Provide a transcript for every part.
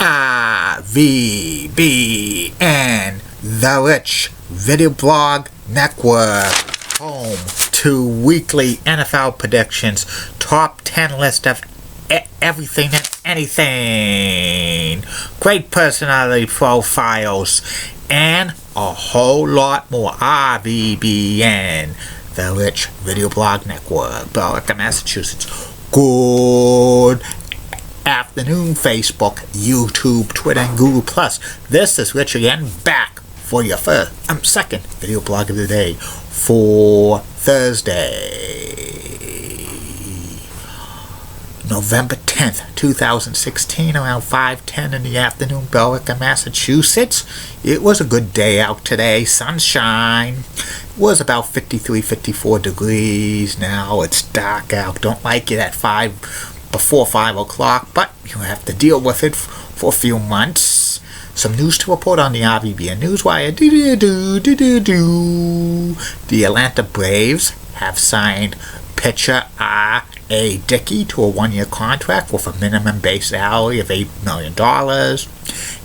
RVBN, the Rich Video Blog Network, home to weekly NFL predictions, top 10 list of everything and anything, great personality profiles, and a whole lot more. RVBN, the Rich Video Blog Network, Belleville, Massachusetts. Good afternoon, Facebook, YouTube, Twitter, and Google+. This is Rich again, back for your second video blog of the day for Thursday, November 10th, 2016, around 5:10 in the afternoon, Belleville, Massachusetts. It was a good day out today, sunshine. It was about 53, 54 degrees. Now it's dark out. Don't like it at before 5 o'clock, but you have to deal with it for a few months. Some news to report on the RVBN Newswire. The Atlanta Braves have signed pitcher R.A. Dickey to a one-year contract with a minimum base salary of $8 million.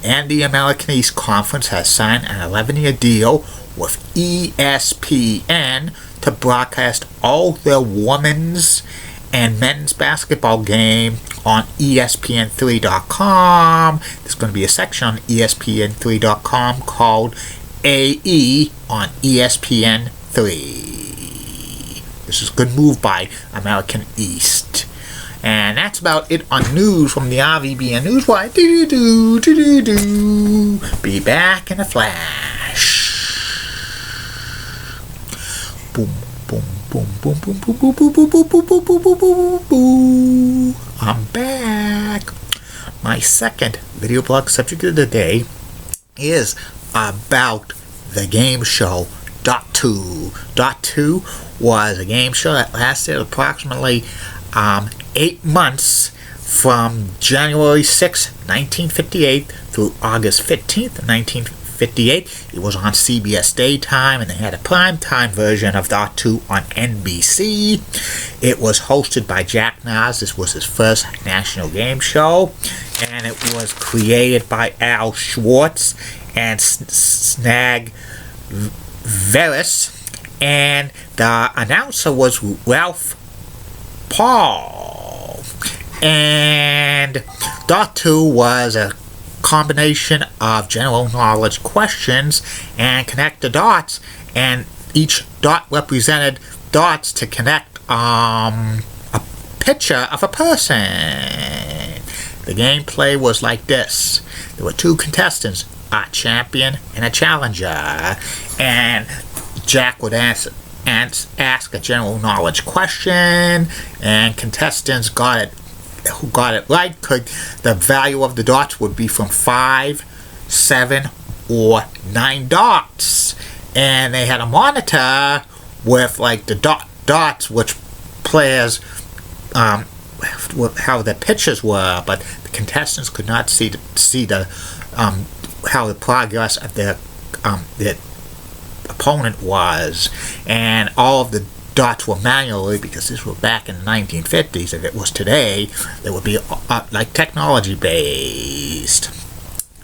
And the American East Conference has signed an 11-year deal with ESPN to broadcast all their women's and men's basketball game on ESPN3.com. There's going to be a section on ESPN3.com called AE on ESPN3. This is a good move by American East. And that's about it on news from the RVBN Newswire. Be back in a flash. Boom. Boom, boom, boom, boom, boom, boom, boom, boom, boom, boom, boom, boom, boom, boom, boom. I'm back. My second video blog subject of the day is about the game show dotto. Dotto was a game show that lasted approximately 8 months from January 6, 1958 through August 15th, 1958. It was on CBS Daytime, and they had a primetime version of dotto on NBC. It was hosted by Jack Nas. This was his first national game show, and it was created by Al Schwartz and Snag Veris, and the announcer was Ralph Paul. And dotto was a combination of general knowledge questions and connect the dots, and each dot represented dots to connect a picture of a person. The gameplay was like this. There were two contestants, a champion and a challenger, and Jack would ask a general knowledge question, and contestants who got it right, the value of the dots would be from 5, 7, or 9 dots. And they had a monitor with like the dots, which players, how the pitches were, but the contestants could not see the how the progress of their opponent was, and all of the dots were manually, because this was back in the 1950s. If it was today, it would be like technology based.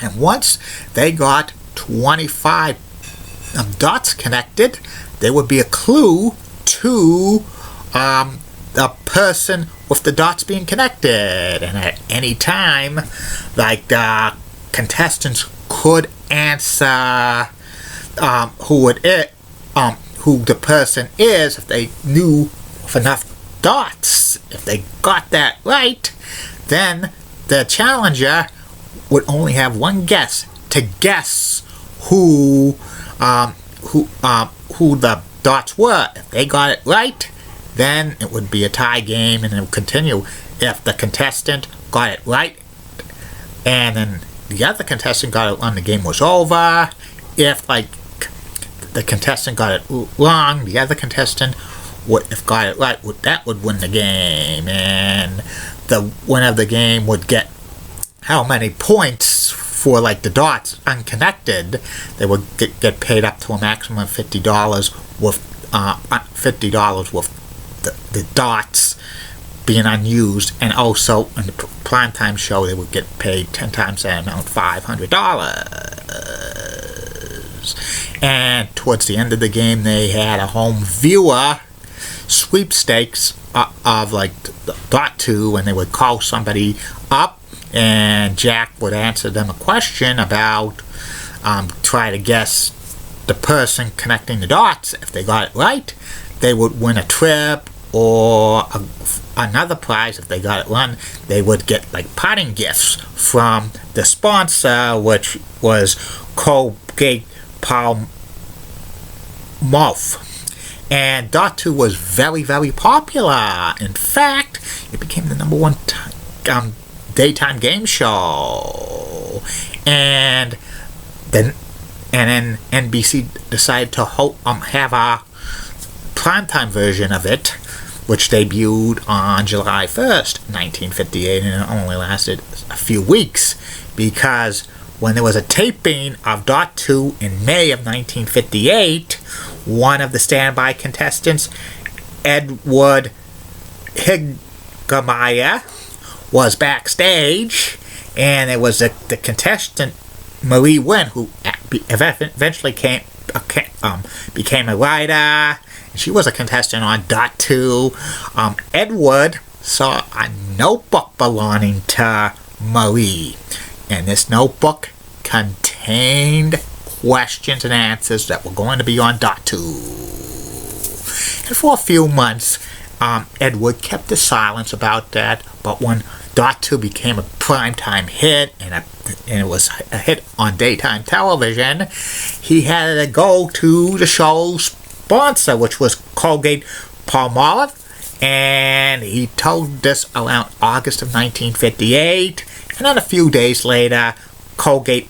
And once they got 25 dots connected, there would be a clue to the person with the dots being connected. And at any time, like, the contestants could answer who the person is if they knew enough dots. If they got that right, then the challenger would only have one guess to guess who the dots were. If they got it right, then it would be a tie game, and it would continue. If the contestant got it right, and then the other contestant got it wrong, the game was over. If the contestant got it wrong, the other contestant if got it right, that would win the game, and the winner of the game would get how many points for like the dots unconnected. They would get paid up to a maximum of $50 with the dots being unused, and also in the primetime show they would get paid 10 times that amount, $500. And towards the end of the game they had a home viewer sweepstakes of like dotto, and they would call somebody up and Jack would answer them a question about try to guess the person connecting the dots. If they got it right, they would win a trip or another prize. If they got it wrong, they would get like parting gifts from the sponsor, which was Colgate Palmolive. And dotto was very, very popular. In fact, it became the number one daytime game show. And then NBC decided to have a primetime version of it, which debuted on July 1st, 1958, and it only lasted a few weeks, because when there was a taping of dotto in May of 1958, one of the standby contestants, Edward Higemeyer, was backstage, and it was the contestant Marie Wynn, who eventually became a writer. She was a contestant on dotto. Edward saw a notebook belonging to Marie, and this notebook contained questions and answers that were going to be on dotto. And for a few months, Edward kept the silence about that, but when dotto became a primetime hit, and it was a hit on daytime television, he had to go to the show's sponsor, which was Colgate Palmolive, and he told this around August of 1958, and then a few days later, Colgate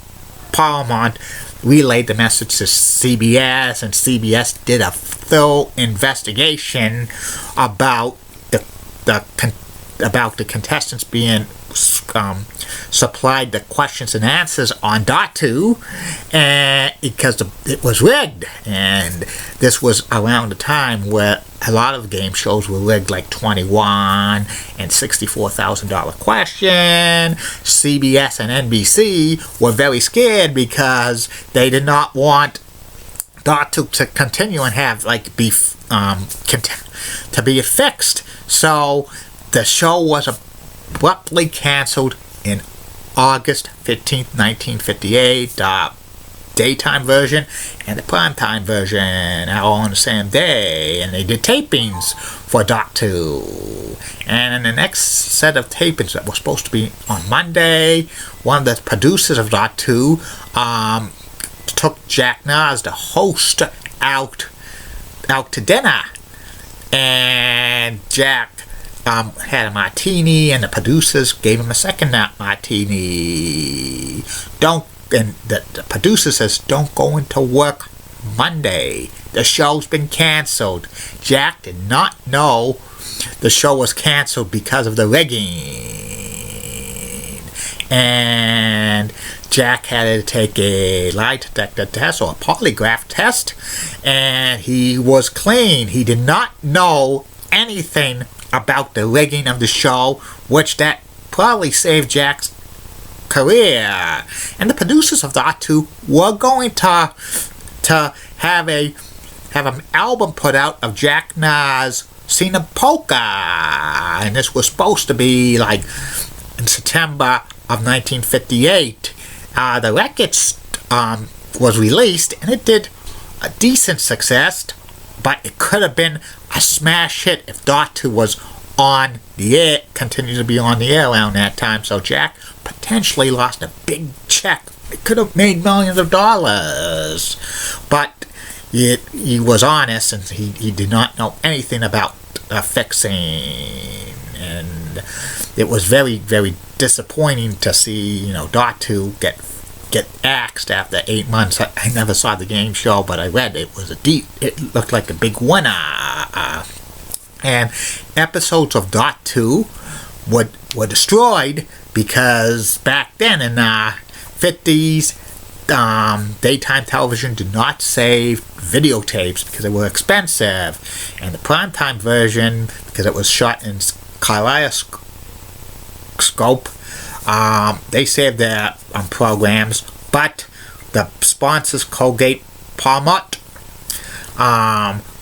Palmolive relayed the message to CBS, and CBS did a thorough investigation about the contestants being supplied the questions and answers on dotto, and because it was rigged. And this was around the time where a lot of game shows were rigged, like 21 and $64,000 question. CBS and NBC were very scared because they did not want dotto to continue and have be fixed. So the show was abruptly canceled in August 15th, 1958. The daytime version and the primetime version all on the same day, and they did tapings for dotto. And in the next set of tapings that were supposed to be on Monday, one of the producers of dotto took Jack Nas, the host, out to dinner, and Jack had a martini, and the producers gave him a second martini. And the producer says, "Don't go into work Monday. The show's been canceled." Jack did not know the show was canceled because of the rigging. And Jack had to take a lie detector test, or a polygraph test, and he was clean. He did not know anything about the rigging of the show, which that probably saved Jack's career. And the producers of dotto were going to have an album put out of Jack Nas Seen a Polka, and this was supposed to be like in September of 1958. The record was released, and it did a decent success, but it could have been a smash hit if dotto was on the air, continued to be on the air around that time. So Jack potentially lost a big check. It could have made millions of dollars, but he was honest, and he did not know anything about fixing, and it was very, very disappointing to see dotto get axed after 8 months. I never saw the game show, but I read it looked like a big winner. And episodes of dotto were destroyed because back then in the 50s, daytime television did not save videotapes because they were expensive, and the primetime version, because it was shot in kaleidoscope. They saved their programs, but the sponsors, Colgate Palmolive,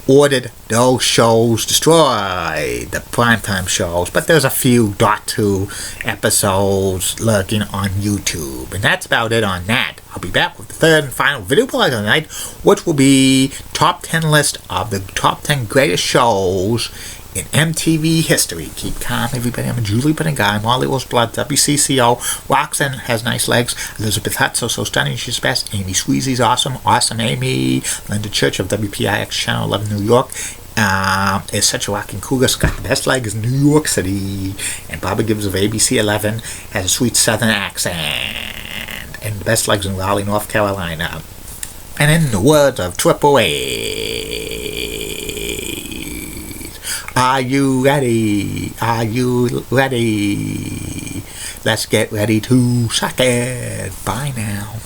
ordered those shows destroyed, the primetime shows. But there's a few dotto episodes lurking on YouTube. And that's about it on that. I'll be back with the third and final video blog of the night, which will be top 10 list of the top 10 greatest shows in MTV history. Keep calm, everybody. I'm a Julie Bennett guy. Molly Rose Blood, WCCO. Roxanne has nice legs. Elizabeth Hutt, so stunning, she's the best. Amy Squeezy's awesome. Awesome Amy. Linda Church of WPIX Channel 11, New York. Is such a rocking cougar. Got the best legs in New York City. And Barbara Gibbs of ABC 11 has a sweet southern accent. And the best legs in Raleigh, North Carolina. And in the words of Triple H, are you ready? Are you ready? Let's get ready to suck it. Bye now.